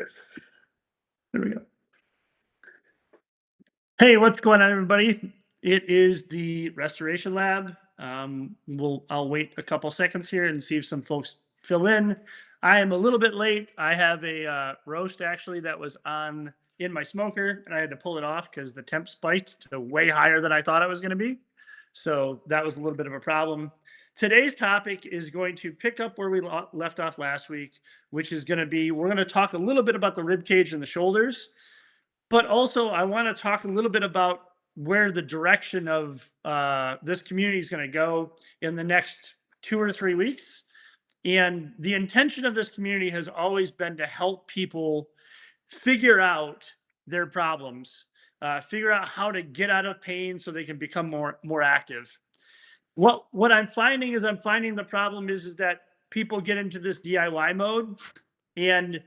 Secret. There we go. Hey, what's going on, everybody? It is the Restoration Lab. I'll wait a couple seconds here and see if some folks fill in. I am a little bit late. I have a roast actually that was on in my smoker, and I had to pull it off because the temp spiked to way higher than I thought it was going to be. So that was a little bit of a problem. Today's topic is going to pick up where we left off last week, which is going to be we're going to talk a little bit about the rib cage and the shoulders. But also, I want to talk a little bit about where the direction of this community is going to go in the next 2 or 3 weeks. And the intention of this community has always been to help people figure out their problems, figure out how to get out of pain so they can become more active. What I'm finding is the problem is that people get into this DIY mode, and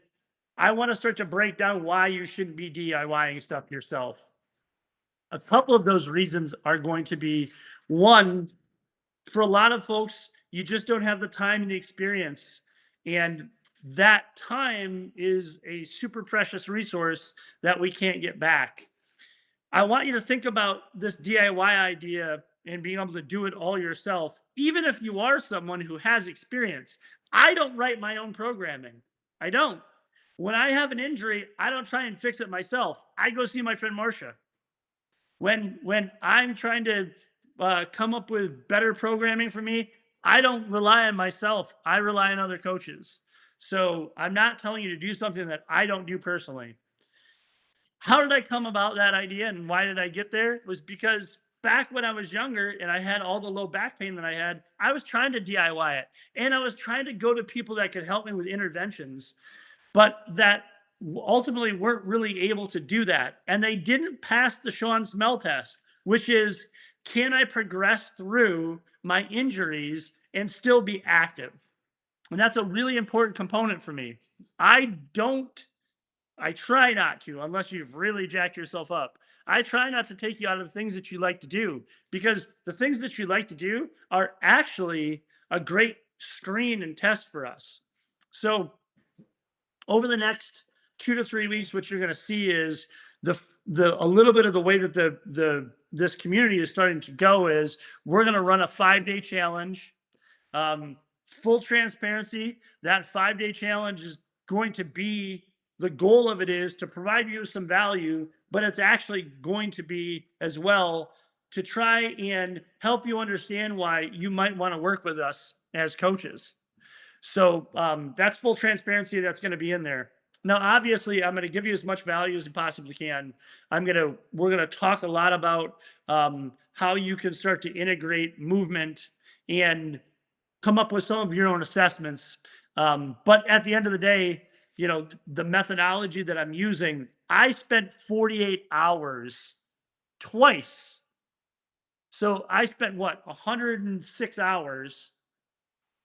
I want to start to break down why you shouldn't be DIYing stuff yourself. A couple of those reasons are going to be one, for a lot of folks, you just don't have the time and the experience. And that time is a super precious resource that we can't get back. I want you to think about this DIY idea and being able to do it all yourself, even if you are someone who has experience. I don't write my own programming. I don't. When I have an injury, I don't try and fix it myself. I go see my friend Marcia. When I'm trying to come up with better programming for me, I don't rely on myself. I rely on other coaches. So I'm not telling you to do something that I don't do personally. How did I come about that idea and why did I get there? It was because back when I was younger and I had all the low back pain that I was trying to DIY it. And I was trying to go to people that could help me with interventions, but that ultimately weren't really able to do that. And they didn't pass the Sean smell test, which is, can I progress through my injuries and still be active? And that's a really important component for me. I don't I try not to, unless you've really jacked yourself up. I try not to take you out of the things that you like to do, because the things that you like to do are actually a great screen and test for us. So, over the next 2 to 3 weeks, what you're going to see is the a little bit of the way that the this community is starting to go is we're going to run a 5 day challenge. Full transparency, that 5 day challenge is going to be, the goal of it is to provide you some value, but it's actually going to be as well to try and help you understand why you might want to work with us as coaches. So that's full transparency. That's going to be in there. Now, obviously, I'm going to give you as much value as you possibly can. We're gonna talk a lot about how you can start to integrate movement and come up with some of your own assessments. But at the end of the day, the methodology that I'm using, I spent 48 hours twice. So I spent what, 106 hours.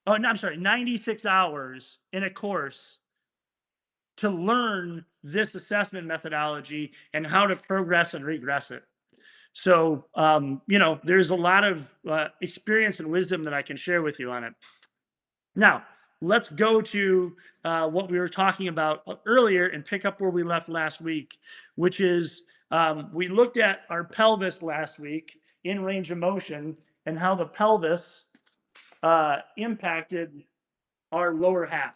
Oh, no, I'm sorry, 96 hours in a course to learn this assessment methodology and how to progress and regress it. So, there's a lot of experience and wisdom that I can share with you on it. Now, let's go to what we were talking about earlier and pick up where we left last week, which is we looked at our pelvis last week in range of motion and how the pelvis impacted our lower half.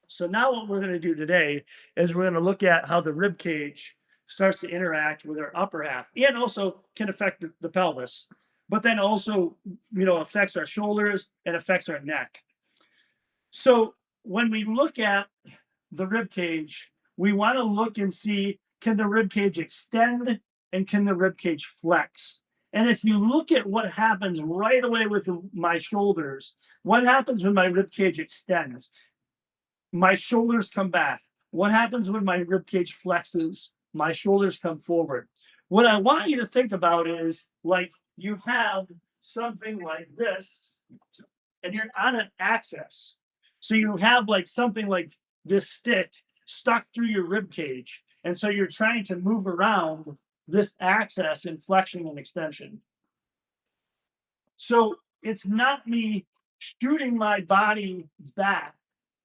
So now what we're going to do today is we're going to look at how the rib cage starts to interact with our upper half and also can affect the pelvis, but then also, affects our shoulders and affects our neck. So when we look at the rib cage, we want to look and see, can the rib cage extend and can the rib cage flex? And if you look at what happens right away with my shoulders, what happens when my rib cage extends? My shoulders come back. What happens when my rib cage flexes? My shoulders come forward. What I want you to think about is, like, you have something like this, and you're on an axis. So you have like something like this stick stuck through your rib cage. And so you're trying to move around this axis in flexion and extension. So it's not me shooting my body back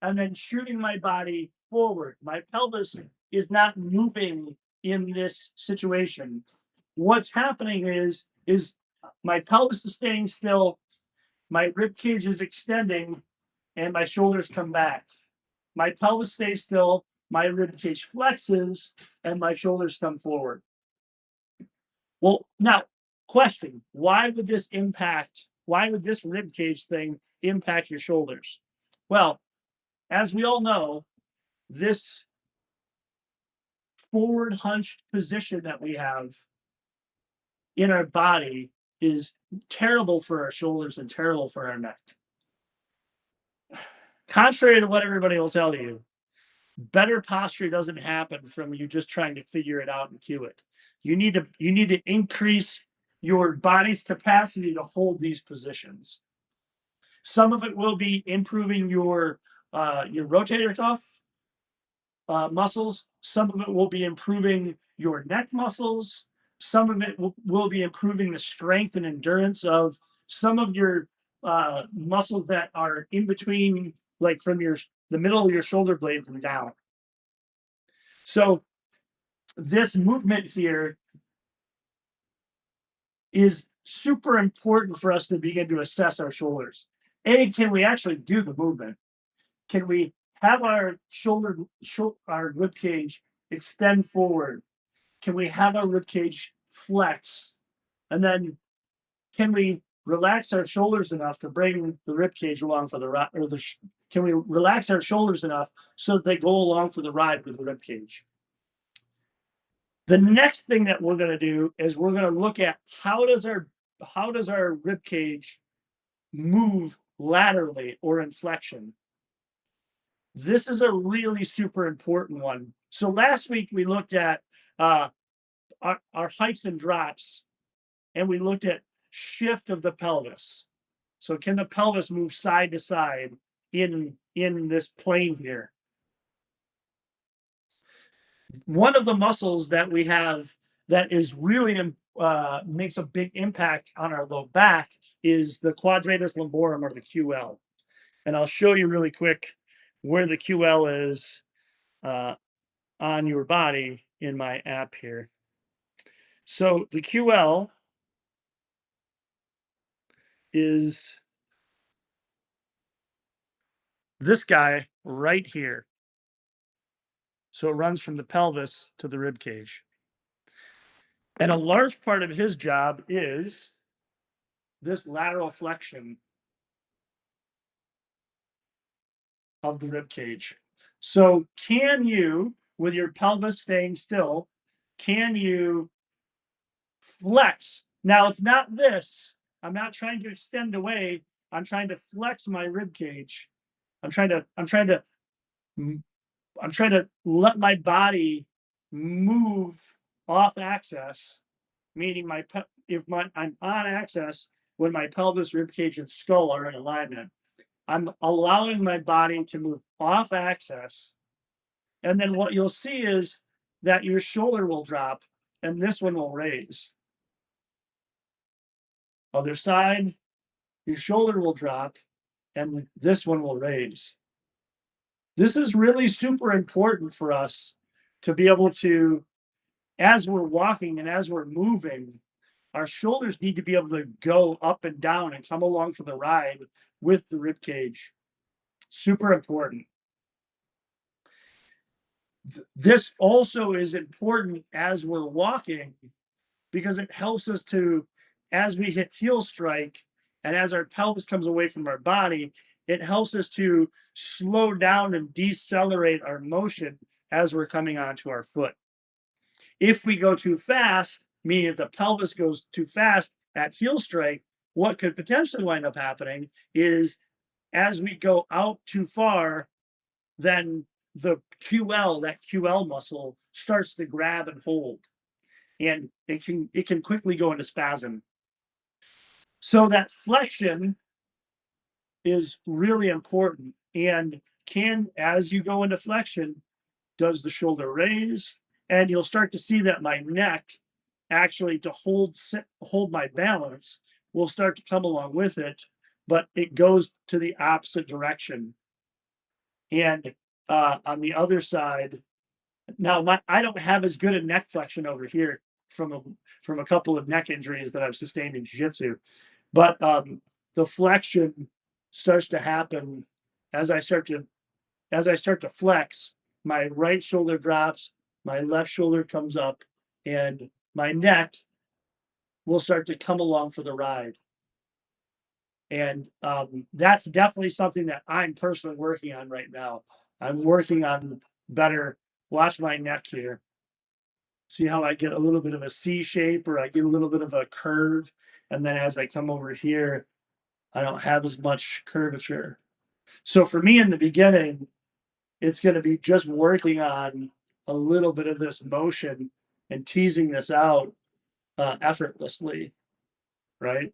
and then shooting my body forward. My pelvis is not moving in this situation. What's happening is my pelvis is staying still, my rib cage is extending, and my shoulders come back. My pelvis stays still, my rib cage flexes, and my shoulders come forward. Well, now, question: Why would this rib cage thing impact your shoulders? Well, as we all know, this forward hunched position that we have in our body is terrible for our shoulders and terrible for our neck. Contrary to what everybody will tell you, better posture doesn't happen from you just trying to figure it out and cue it. You need to increase your body's capacity to hold these positions. Some of it will be improving your rotator cuff muscles. Some of it will be improving your neck muscles. Some of it will be improving the strength and endurance of some of your muscles that are in between, like from the middle of your shoulder blades and down. So this movement here is super important for us to begin to assess our shoulders. A, can we actually do the movement? Can we have our our rib cage extend forward? Can we have our rib cage flex? And then can we relax our shoulders enough to bring the rib cage along for the ride? Can we relax our shoulders enough so that they go along for the ride with the rib cage? The next thing that we're going to do is we're going to look at how does our rib cage move laterally or in flexion. This is a really super important one. So last week we looked at uh, our heights and drops, and we looked at shift of the pelvis. So can the pelvis move side to side in this plane here? One of the muscles that we have that is really makes a big impact on our low back is the quadratus lumborum, or the QL. And I'll show you really quick where the QL is uh, on your body in my app here. So the QL is this guy right here. So it runs from the pelvis to the rib cage. And a large part of his job is this lateral flexion of the rib cage. So can you, with your pelvis staying still, can you flex? Now it's not this. I'm not trying to extend away. I'm trying to flex my rib cage. I'm trying to I'm trying to I'm trying to let my body move off axis, meaning I'm on axis when my pelvis, rib cage, and skull are in alignment. I'm allowing my body to move off axis, and then what you'll see is that your shoulder will drop and this one will raise. Other side, your shoulder will drop and this one will raise. This is really super important for us to be able to, as we're walking and as we're moving, our shoulders need to be able to go up and down and come along for the ride with the rib cage. Super important. This also is important as we're walking because it helps us to, as we hit heel strike and as our pelvis comes away from our body, it helps us to slow down and decelerate our motion as we're coming onto our foot. If we go too fast, meaning if the pelvis goes too fast at heel strike, what could potentially wind up happening is as we go out too far, then that QL muscle starts to grab and hold, and it can quickly go into spasm. So that flexion is really important. And as you go into flexion, does the shoulder raise? And you'll start to see that my neck, actually, to hold my balance, will start to come along with it, but it goes to the opposite direction. And on the other side. Now, I don't have as good a neck flexion over here from a from a couple of neck injuries that I've sustained in jiu-jitsu, but the flexion starts to happen as I start to flex. My right shoulder drops, my left shoulder comes up, and my neck will start to come along for the ride. And that's definitely something that I'm personally working on right now. I'm working on better. Watch my neck here. See how I get a little bit of a C shape or I get a little bit of a curve. And then as I come over here, I don't have as much curvature. So for me in the beginning, it's going to be just working on a little bit of this motion and teasing this out effortlessly, right?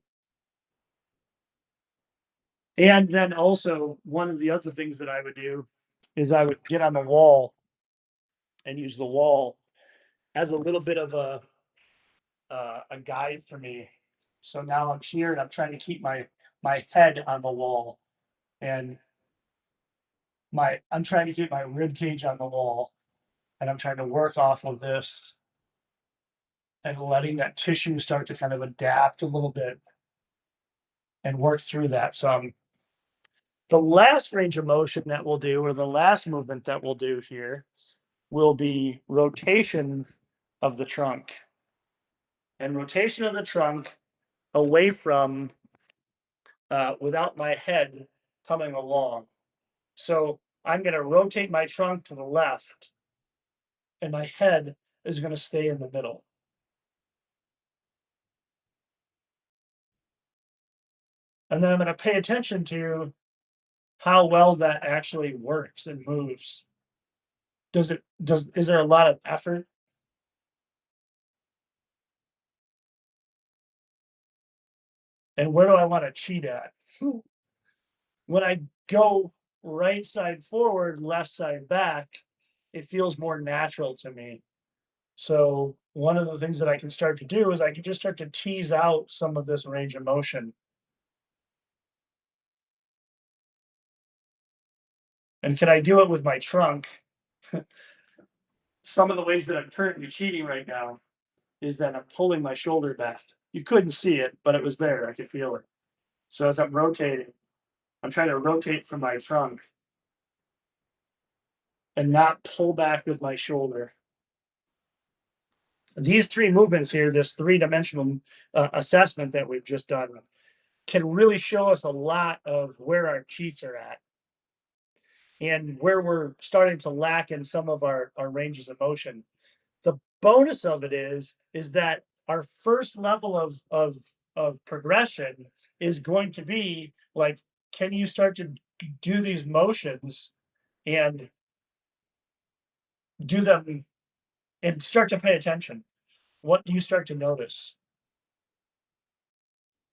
And then also, one of the other things that I would do is I would get on the wall and use the wall as a little bit of a guide for me. So now I'm here and I'm trying to keep my head on the wall, and my I'm trying to keep my rib cage on the wall, and I'm trying to work off of this and letting that tissue start to kind of adapt a little bit and work through that some. The last range of motion that we'll do, or the last movement that we'll do here, will be rotation of the trunk, and rotation of the trunk away from without my head coming along. So I'm going to rotate my trunk to the left, and my head is going to stay in the middle. And then I'm going to pay attention to how well that actually works and moves. Is there a lot of effort? And where do I want to cheat at? When I go right side forward, left side back, it feels more natural to me. So one of the things that I can start to do is I can just start to tease out some of this range of motion. And can I do it with my trunk? Some of the ways that I'm currently cheating right now is that I'm pulling my shoulder back. You couldn't see it, but it was there. I could feel it. So as I'm rotating, I'm trying to rotate from my trunk and not pull back with my shoulder. These three movements here, this three-dimensional assessment that we've just done, can really show us a lot of where our cheats are at and where we're starting to lack in some of our ranges of motion. The bonus of it is that our first level of progression is going to be like, can you start to do these motions and do them and start to pay attention? What do you start to notice?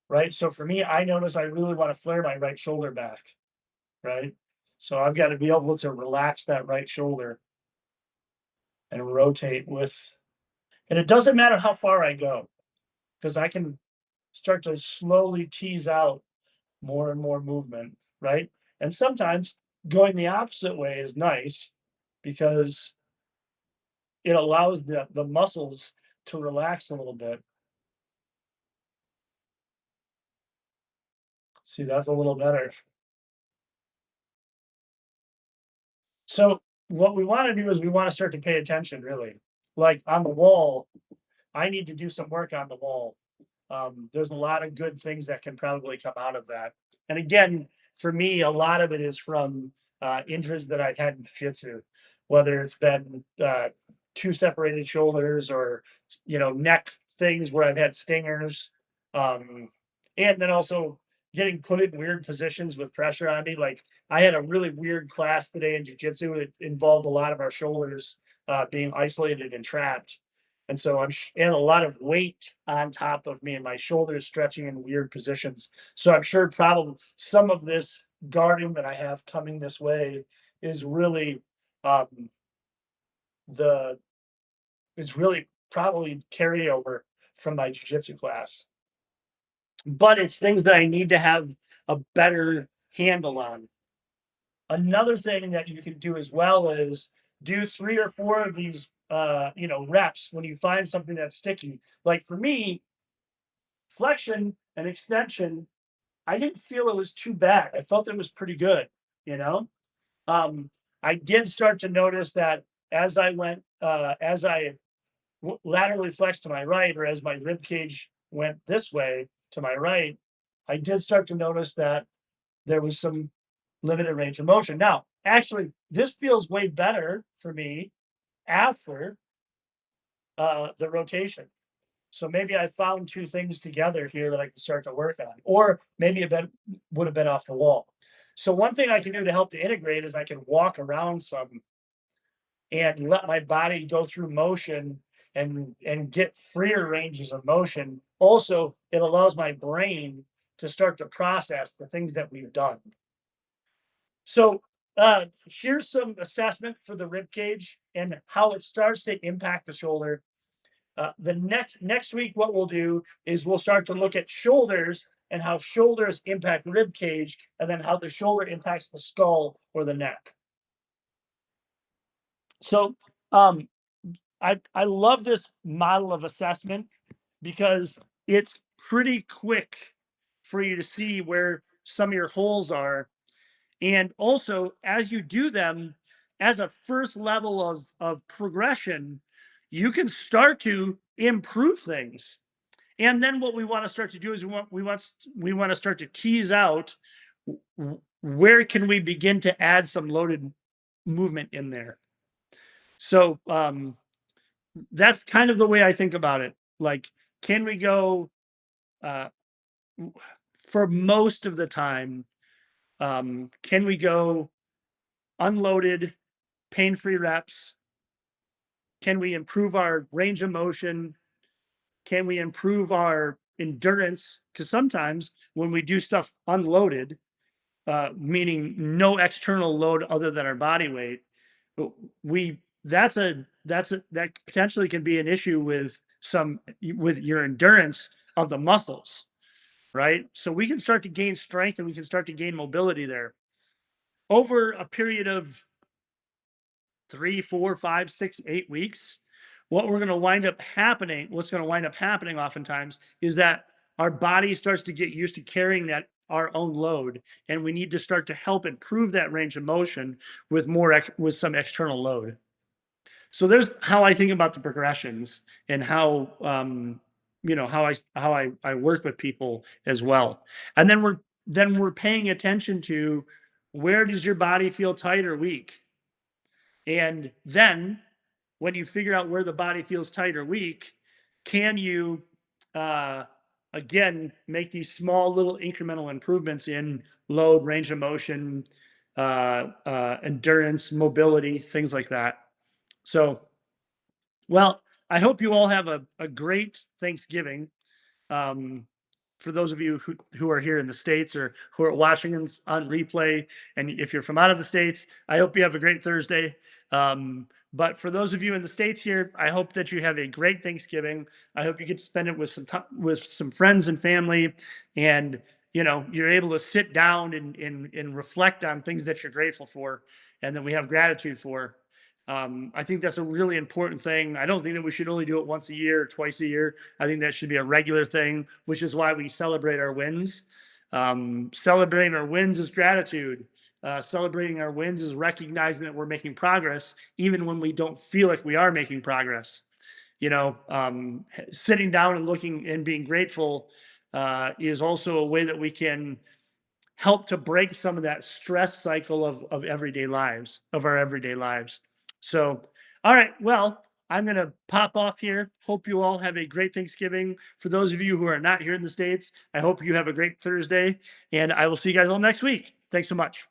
Right. So for me, I notice I really want to flare my right shoulder back. Right. So I've got to be able to relax that right shoulder and rotate with, and it doesn't matter how far I go because I can start to slowly tease out more and more movement, right? And sometimes going the opposite way is nice because it allows the muscles to relax a little bit. See, that's a little better. So what we want to do is we want to start to pay attention, really. Like on the wall, I need to do some work on the wall. There's a lot of good things that can probably come out of that. And again, for me, a lot of it is from injuries that I've had in jiu-jitsu, whether it's been two separated shoulders or neck things where I've had stingers, um, and then also getting put in weird positions with pressure on me. Like I had a really weird class today in jiu-jitsu. It involved a lot of our shoulders being isolated and trapped, and so and a lot of weight on top of me and my shoulders stretching in weird positions. So I'm sure probably some of this guarding that I have coming this way is really um, the is really probably carryover from my jiu-jitsu class. But it's things that I need to have a better handle on. Another thing that you can do as well is do 3 or 4 of these, reps when you find something that's sticky. Like for me, flexion and extension, I didn't feel it was too bad. I felt it was pretty good, you know? Um, I did start to notice that as I laterally flexed to my right, or as my rib cage went this way to my right, I did start to notice that there was some limited range of motion. Now, actually, this feels way better for me after the rotation. So maybe I found 2 things together here that I can start to work on, or maybe would have been off the wall. So one thing I can do to help to integrate is I can walk around some and let my body go through motion and get freer ranges of motion. Also, it allows my brain to start to process the things that we've done. So here's some assessment for the rib cage and how it starts to impact the shoulder. The next week, what we'll do is we'll start to look at shoulders and how shoulders impact rib cage, and then how the shoulder impacts the skull or the neck. So um, I love this model of assessment because it's pretty quick for you to see where some of your holes are. And also, as you do them, as a first level of progression, you can start to improve things. And then what we want to start to do is we want to start to tease out where can we begin to add some loaded movement in there. So that's kind of the way I think about it. Like, can we go uh, for most of the time? Can we go unloaded, pain-free reps? Can we improve our range of motion? Can we improve our endurance? Because sometimes when we do stuff unloaded, meaning no external load other than our body weight, we that potentially can be an issue with your endurance of the muscles, right? So we can start to gain strength and we can start to gain mobility there over a period of 3, 4, 5, 6, 8 weeks. What's going to wind up happening oftentimes is that our body starts to get used to carrying that our own load, and we need to start to help improve that range of motion with with some external load. So there's how I think about the progressions and how how I work with people as well. And then we're paying attention to where does your body feel tight or weak, and then when you figure out where the body feels tight or weak, can you uh, again make these small little incremental improvements in load, range of motion, endurance, mobility, things like that. So, well, I hope you all have a great Thanksgiving. Um, for those of you who are here in the States or who are watching on replay, and if you're from out of the States, I hope you have a great Thursday. But for those of you in the States here, I hope that you have a great Thanksgiving. I hope you get to spend it with some friends and family, and you're able to sit down and reflect on things that you're grateful for and that we have gratitude for. I think that's a really important thing. I don't think that we should only do it once a year or twice a year. I think that should be a regular thing, which is why we celebrate our wins. Celebrating our wins is gratitude. Celebrating our wins is recognizing that we're making progress, even when we don't feel like we are making progress. Sitting down and looking and being grateful is also a way that we can help to break some of that stress cycle of our everyday lives. So, all right, well, I'm going to pop off here. Hope you all have a great Thanksgiving. For those of you who are not here in the States, I hope you have a great Thursday, and I will see you guys all next week. Thanks so much.